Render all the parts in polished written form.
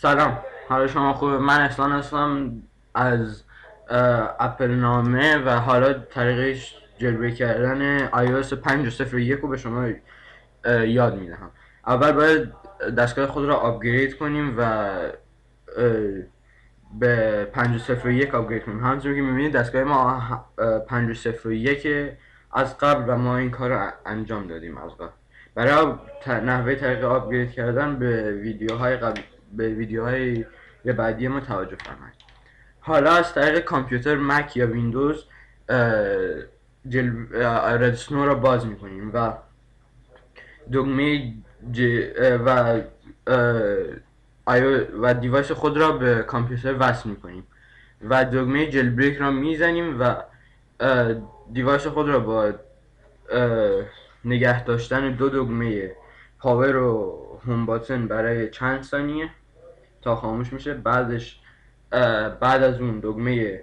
سلام، حال شما خوبه؟ من احسان هستم از اپل نامه و حالا طریقش جلوه کردن iOS 5.01 رو به شما یاد میدهم. اول باید دستگاه خود را آپگرید کنیم و به 5.01 آپگرید کنیم. همونطور که میبینید دستگاه ما 5.01 از قبل و ما این کار رو انجام دادیم از قبل. برای نحوه طریق آپگرید کردن به ویدیوهای بعدی ما توجه فرمایید. حالا از طریق کامپیوتر مک یا ویندوز ردسنو را باز میکنیم و دکمه و دیوایس خود را به کامپیوتر وصل میکنیم و دکمه جل بریک را میزنیم و دیوایس خود را با نگه داشتن دو دکمه پاور و هوم باتن برای چند ثانیه تا خاموش میشه. بعد از اون دکمه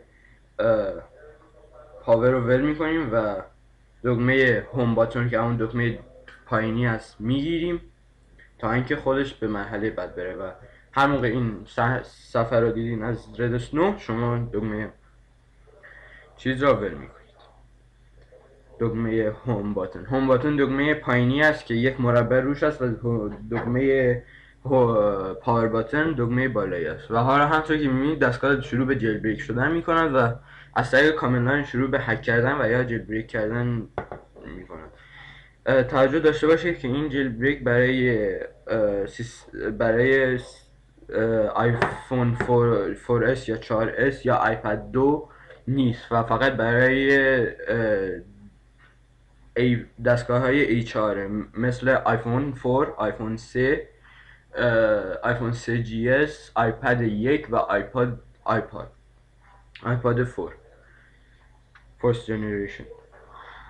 پاور رو ول میکنیم و دکمه هوم باتن که اون دکمه پایینی هست میگیریم تا اینکه خودش به مرحله بعد بره و هر موقع این صفحه رو دیدین از رد سنو شما دکمه چیز را ول میکنید. دکمه هوم باتن دکمه پایینی است که یک مربع روش است و دکمه پاور باتن دکمه بالایی است. و حالا همطور که میبینید دستگاه شروع به جیل بریک شدن میکند و از طریق کامند لاین شروع به هک کردن و یا جیل بریک کردن میکند. توجه داشته باشید که این جیل بریک برای آیفون 4S یا 4S یا آیپد 2 نیست و فقط برای دستگاه های A4 مثل آیفون 4، آیفون 3، آیفون 3GS، آیپد 1 و آیپاد 4 First Generation.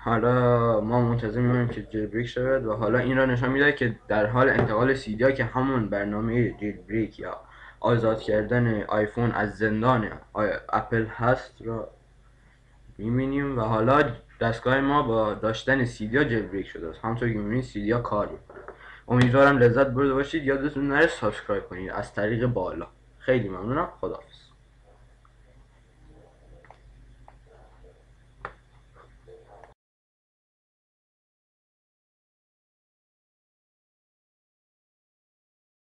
حالا ما منتظر میمونیم که جیل بریک شود و حالا این را نشان میده که در حال انتقال CD که همون برنامه جیل بریک یا آزاد کردن آیفون از زندان اپل هست را میبینیم و حالا دستگاه ما با داشتن CD جیل بریک شده است. همونطور که میبینید CD کار میکنه. امیدوارم لذت برده باشید. یادتون نره سابسکرایب کنید از طریق بالا. خیلی ممنونم. خداحافظ.